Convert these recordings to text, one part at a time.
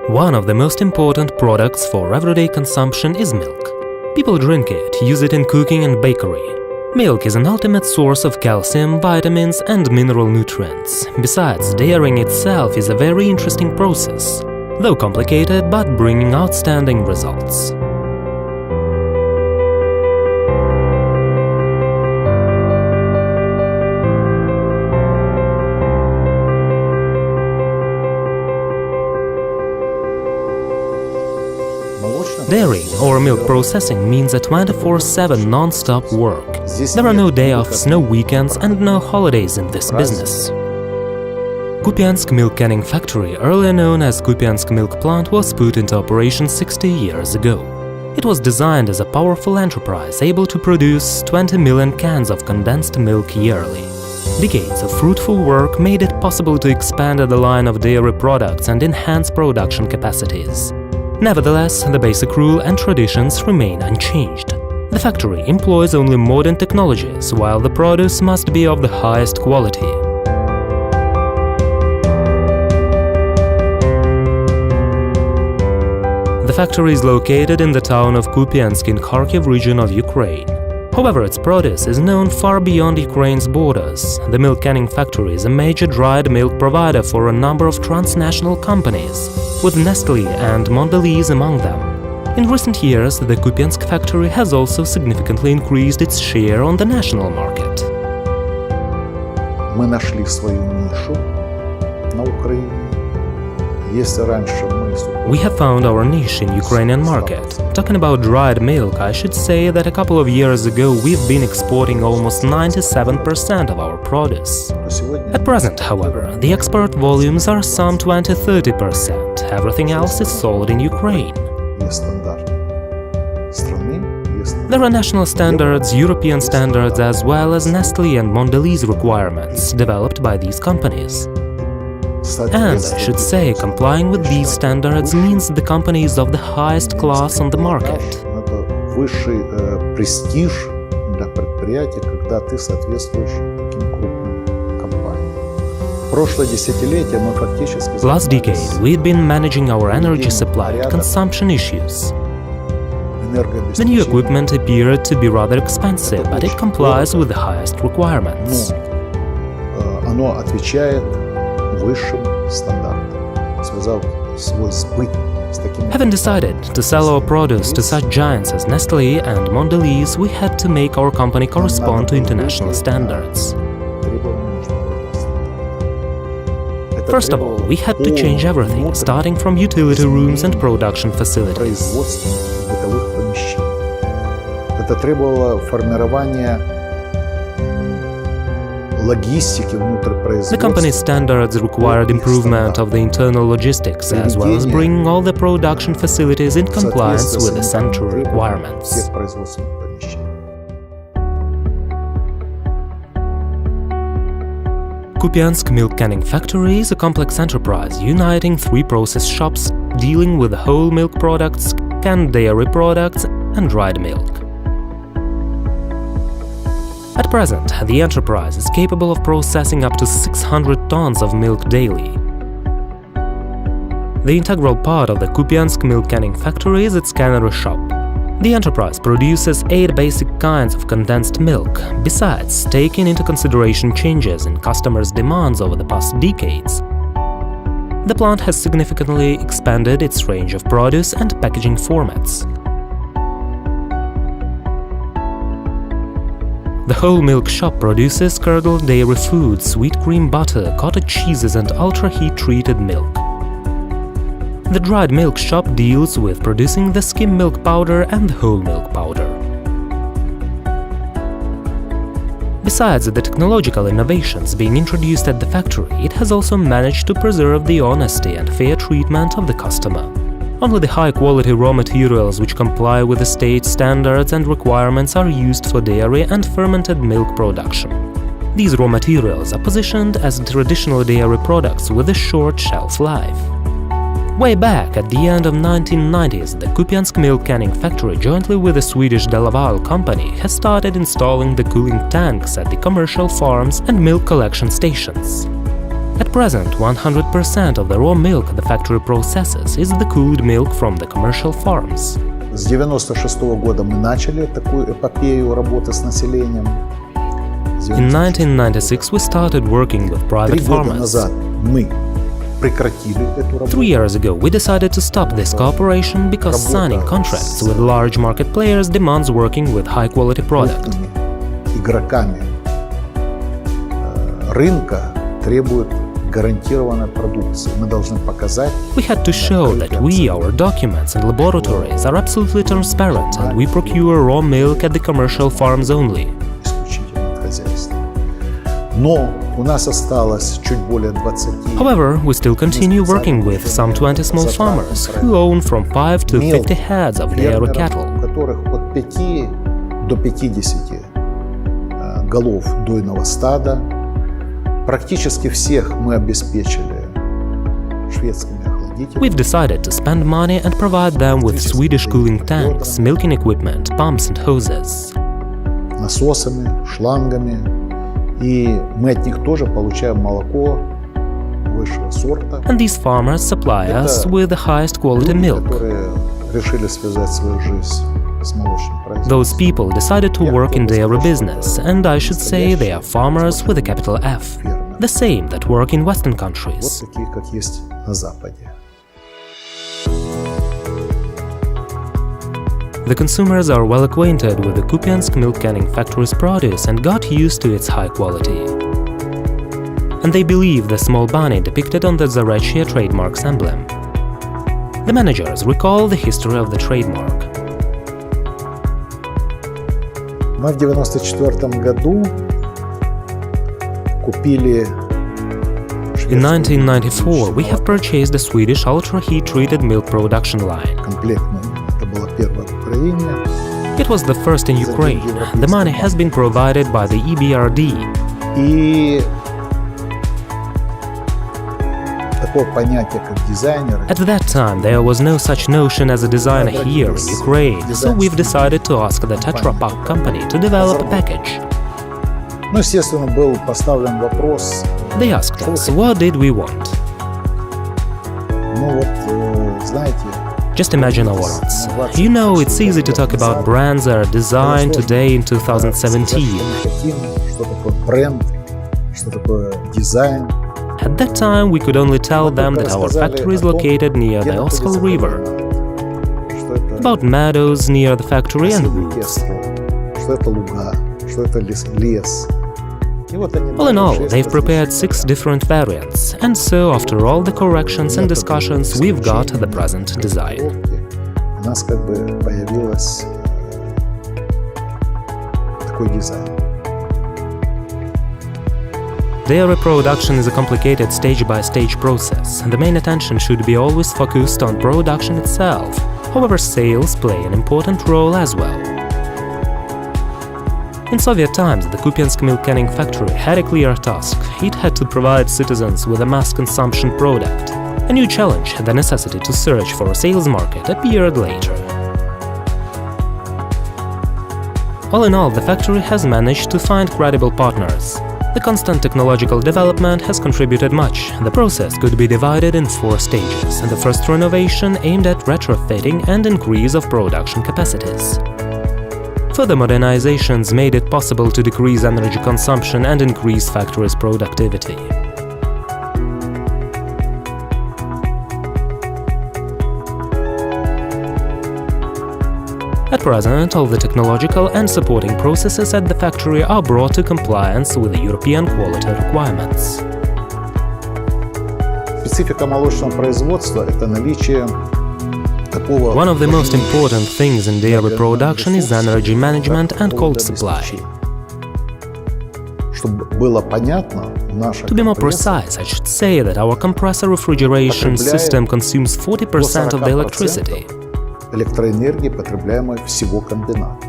One of the most important products for everyday consumption is milk. People drink it, use it in cooking and bakery. Milk is an ultimate source of calcium, vitamins and mineral nutrients. Besides, dairying itself is a very interesting process, though complicated but bringing outstanding results. Dairying or milk processing means a 24/7 non-stop work. There are no day-offs, no weekends and no holidays in this business. Kupiansk Milk Canning Factory, earlier known as Kupiansk Milk Plant, was put into operation 60 years ago. It was designed as a powerful enterprise able to produce 20 million cans of condensed milk yearly. Decades of fruitful work made it possible to expand the line of dairy products and enhance production capacities. Nevertheless, the basic rule and traditions remain unchanged. The factory employs only modern technologies, while the produce must be of the highest quality. The factory is located in the town of Kupiansk in Kharkiv region of Ukraine. However, its produce is known far beyond Ukraine's borders. The milk canning factory is a major dried milk provider for a number of transnational companies, with Nestle and Mondelez among them. In recent years, the Kupiansk factory has also significantly increased its share on the national market. Мы нашли свою нишу на Украине. Если раньше We have found our niche in Ukrainian market. Talking about dried milk, I should say that a couple of years ago we've been exporting almost 97% of our produce. At present, however, the export volumes are some 20–30%. Everything else is sold in Ukraine. There are national standards, European standards, as well as Nestle and Mondelez requirements developed by these companies. And I should say, complying with these standards means the company is of the highest class on the market. Высший престиж для предприятия, когда ты соответствуешь таким крупным компаниям. Прошлое десятилетие мы фактически. Last decade, we've been managing our energy supply and consumption issues. The new equipment appeared to be rather expensive, but it complies with the highest requirements. Оно отвечает высшим стандартам, связав свой сбыт с такими. Having decided to sell our produce to such giants as Nestle and Mondelez, we had to make our company correspond to international standards. First of all, we had to change everything, starting from utility rooms and production facilities. Это требовало формирования The company's standards required improvement of the internal logistics, as well as bringing all the production facilities in compliance with the central requirements. Kupiansk Milk Canning Factory is a complex enterprise uniting 3 process shops dealing with whole milk products, canned dairy products and dried milk. At present, the enterprise is capable of processing up to 600 tons of milk daily. The integral part of the Kupiansk Milk Canning Factory is its cannery shop. The enterprise produces 8 basic kinds of condensed milk. Besides, taking into consideration changes in customers' demands over the past decades, the plant has significantly expanded its range of produce and packaging formats. The whole milk shop produces curdled dairy food, sweet cream butter, cottage cheeses and ultra-heat treated milk. The dried milk shop deals with producing the skim milk powder and whole milk powder. Besides the technological innovations being introduced at the factory, it has also managed to preserve the honesty and fair treatment of the customer. Only the high-quality raw materials which comply with the state standards and requirements are used for dairy and fermented milk production. These raw materials are positioned as traditional dairy products with a short shelf life. Way back at the end of 1990s, the Kupiansk Milk Canning Factory, jointly with the Swedish De Laval company, has started installing the cooling tanks at the commercial farms and milk collection stations. At present, 100% of the raw milk the factory processes is the cooled milk from the commercial farms. С 96 года мы начали такую эпопею работы с населением. In 1996, we started working with 3 private года farmers. назад мы прекратили эту работу. 3 years ago, we decided to stop this cooperation because signing contracts with large market players demands working with high-quality product. Крупными игроками рынка требует гарантированной продукции. Мы должны показать. We had to show that we, our documents and laboratories are absolutely transparent and we procure raw milk at the commercial farms only. Исключительно от хозяйства. Но у нас осталось чуть более 20. However, we still continue working with some 20 small farmers who own from 5 to 50 heads of dairy cattle. У которых от 5 до 50 голов дойного стада. Практически всех мы обеспечили шведскими охладителями. We've decided to spend money and provide them with Swedish cooling tanks, milking equipment, pumps and hoses. Насосами, шлангами. И мы от них тоже получаем молоко высшего сорта. And these farmers supply us with the highest quality milk. Которые решили связать свою жизнь с молочным производством. Those people decided to work in dairy business, and I should say they are farmers with a capital F. The same that work in Western countries. Вот такие, как есть на Западе. The consumers are well acquainted with the Kupiansk milk canning factory's produce and got used to its high quality. And they believe the small bunny depicted on the Zarechia trademark's emblem. The managers recall the history of the trademark. Мы в 1994 году купили. In 1994, we have purchased a Swedish ultra-heat-treated milk production line. Комплектную. Это было первое поколение. It was the first in Ukraine. The money has been provided by the EBRD. И такого понятия, как дизайнер. At that time, there was no such notion as a designer here in Ukraine, so we've decided to ask the Tetra Pak company to develop a package. Ну, естественно, был поставлен вопрос. They asked us, what did we want? Ну вот, знаете. Just imagine our odds. You know, it's easy to talk about brands that are designed today in 2017. Что такое бренд, что такое дизайн. At that time, we could only tell them that our factory is located near the Oskol River, about meadows near the factory and woods. Что это луга, что это лес. All in all, they've prepared 6 different variants, and so after all the corrections and discussions, we've got the present design. У нас как бы появилось такой дизайн. Dairy production is a complicated stage-by-stage process, and the main attention should be always focused on production itself. However, sales play an important role as well. In Soviet times, the Kupiansk milk canning factory had a clear task. It had to provide citizens with a mass consumption product. A new challenge, the necessity to search for a sales market, appeared later. All in all, the factory has managed to find credible partners. The constant technological development has contributed much. The process could be divided in 4 stages. The first renovation aimed at retrofitting and increase of production capacities. Further modernizations made it possible to decrease energy consumption and increase factory's productivity. At present, all the technological and supporting processes at the factory are brought to compliance with the European quality requirements. Специфика молочного производства – это наличие такого. One of the most important things in dairy production is energy management and cold supply. Чтобы было понятно, наша To be more precise, I should say that our compressor refrigeration system consumes 40% of the electricity. Электроэнергии, потребляемой всего комбината.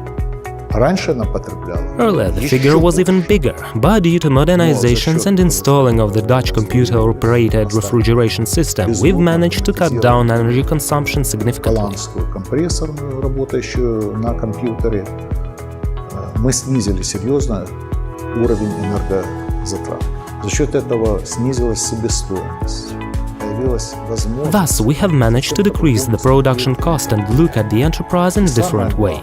Раньше она потребляла. Earlier, the figure was even bigger, but due to modernizations and installing of the Dutch computer-operated refrigeration system, we've managed to cut down energy consumption significantly. Голландскую компрессорную, работающую на компьютере, мы снизили серьезно уровень энергозатрат. За счет этого снизилась себестоимость. Появилась возможность. Thus, we have managed to decrease the production cost and look at the enterprise in a different way.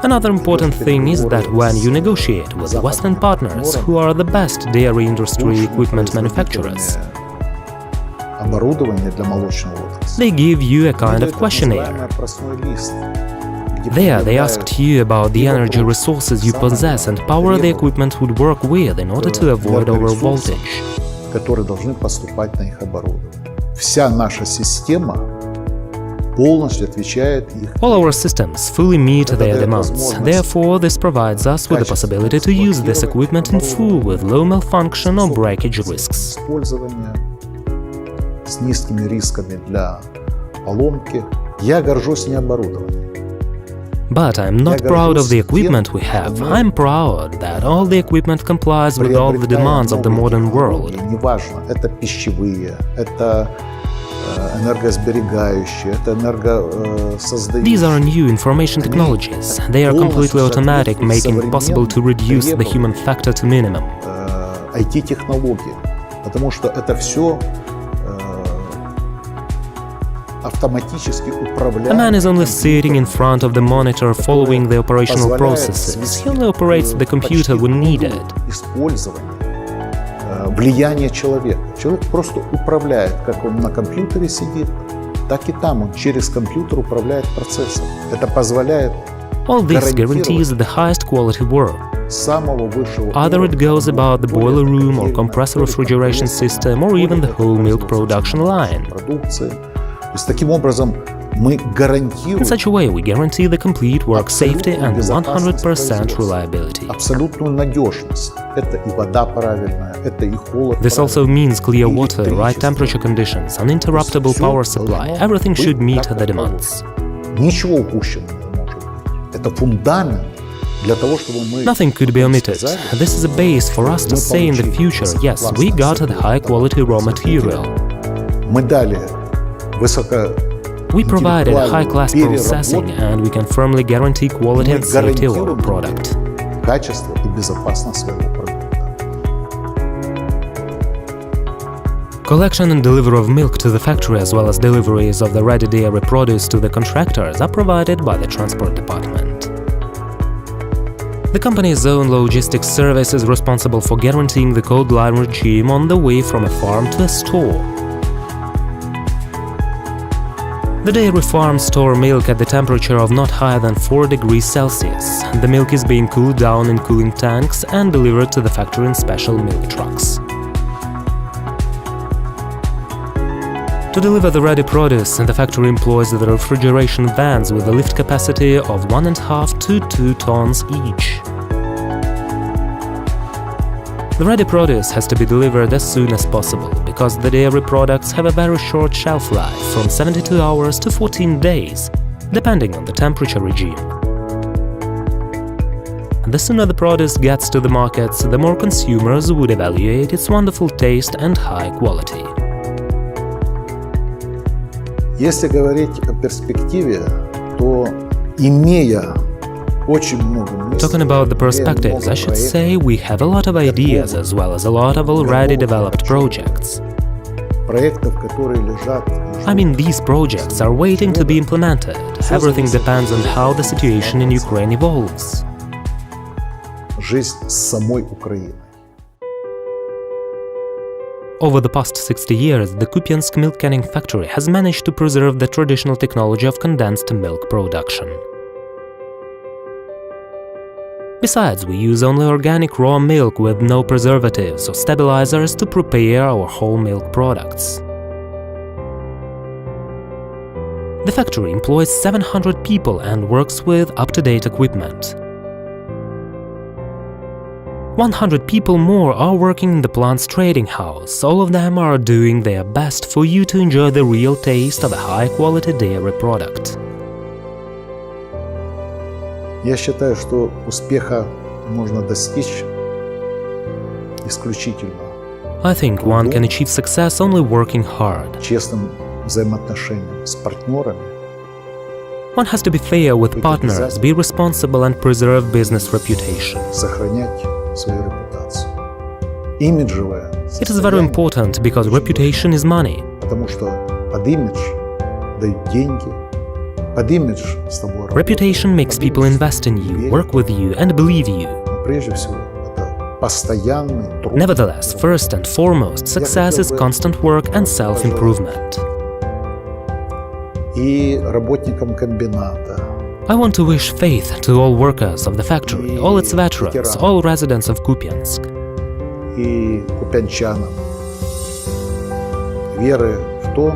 Another important thing is that when you negotiate with the Western partners, who are the best dairy industry equipment manufacturers, they give you a kind of questionnaire. There, they asked you about the energy resources you possess and power the equipment would work with in order to avoid overvoltage. Которые должны поступать на их оборудование. Вся наша система полностью отвечает их. All our systems fully meet their demands. Therefore, this provides us with the possibility to use this equipment in full with low malfunction or breakage risks. Использование с низкими рисками для поломки. Я горжусь не оборудованием. But I'm not proud of the equipment we have. I'm proud that all the equipment complies with all the demands of the modern world. Неважно, это пищевые, это энергосберегающие, это энергосоздающие. These are new information technologies. They are completely automatic, making it possible to reduce the human factor to minimum. IT-технологии, потому что это все A man is only sitting in front of the monitor following the operational processes. He only operates the computer when needed. Влияние человека. Человек просто управляет, как он на компьютере сидит, так и там он через компьютер управляет процессом. Это позволяет All this guarantees the highest quality work. Either it goes about the boiler room or compressor refrigeration system or even the whole milk production line. In such a way, we guarantee the complete work safety and 100% reliability. This also means clear water, right temperature conditions, uninterruptible power supply. Everything should meet the demands. Nothing could be omitted. This is a base for us to say in the future, yes, we got the high-quality raw material. We provided high-class processing, and we can firmly guarantee quality and safety of our product. Collection and delivery of milk to the factory, as well as deliveries of the ready dairy produce to the contractors, are provided by the transport department. The company's own logistics service is responsible for guaranteeing the cold line regime on the way from a farm to a store. The dairy farms store milk at the temperature of not higher than 4 degrees Celsius. The milk is being cooled down in cooling tanks and delivered to the factory in special milk trucks. To deliver the ready produce, the factory employs the refrigeration vans with a lift capacity of 1.5 to 2 tons each. The ready produce has to be delivered as soon as possible, because the dairy products have a very short shelf life, from 72 hours to 14 days, depending on the temperature regime. The sooner the produce gets to the markets, the more consumers would evaluate its wonderful taste and high quality. Если говорить о перспективе, то имея Talking about the perspectives, I should say we have a lot of ideas as well as a lot of already developed projects. I mean, these projects are waiting to be implemented. Everything depends on how the situation in Ukraine evolves. Over the past 60 years, the Kupiansk milk canning factory has managed to preserve the traditional technology of condensed milk production. Besides, we use only organic raw milk with no preservatives or stabilizers to prepare our whole milk products. The factory employs 700 people and works with up-to-date equipment. 100 people more are working in the plant's trading house. All of them are doing their best for you to enjoy the real taste of a high-quality dairy product. Я считаю, что успеха можно достичь исключительно. I think one can achieve success only working hard. Честным взаимоотношением с партнерами. One has to be fair with partners, be responsible and preserve business reputation. Сохранять свою репутацию. Имиджевое It is very important because reputation is money. Потому что под имидж дают деньги, под имидж с тобой работают. Reputation makes people invest in you, work with you, and believe you. Но прежде всего, это постоянный труд. Nevertheless, first and foremost, success is constant work and self-improvement. И работникам комбината. I want to wish faith to all workers of the factory, all its veterans, all residents of Kupiansk. И купянчанам. Веры в то,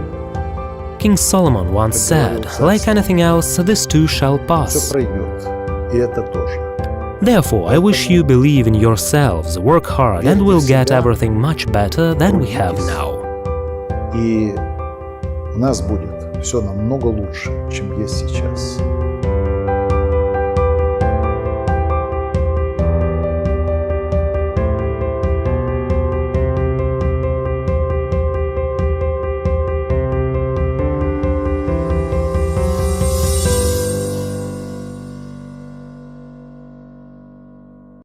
King Solomon once said, like anything else, this too shall все pass. пройдет. И это тоже. Therefore, I wish you believe in yourselves, work hard, and will get everything much better than we have now. И у нас будет все намного лучше, чем есть сейчас.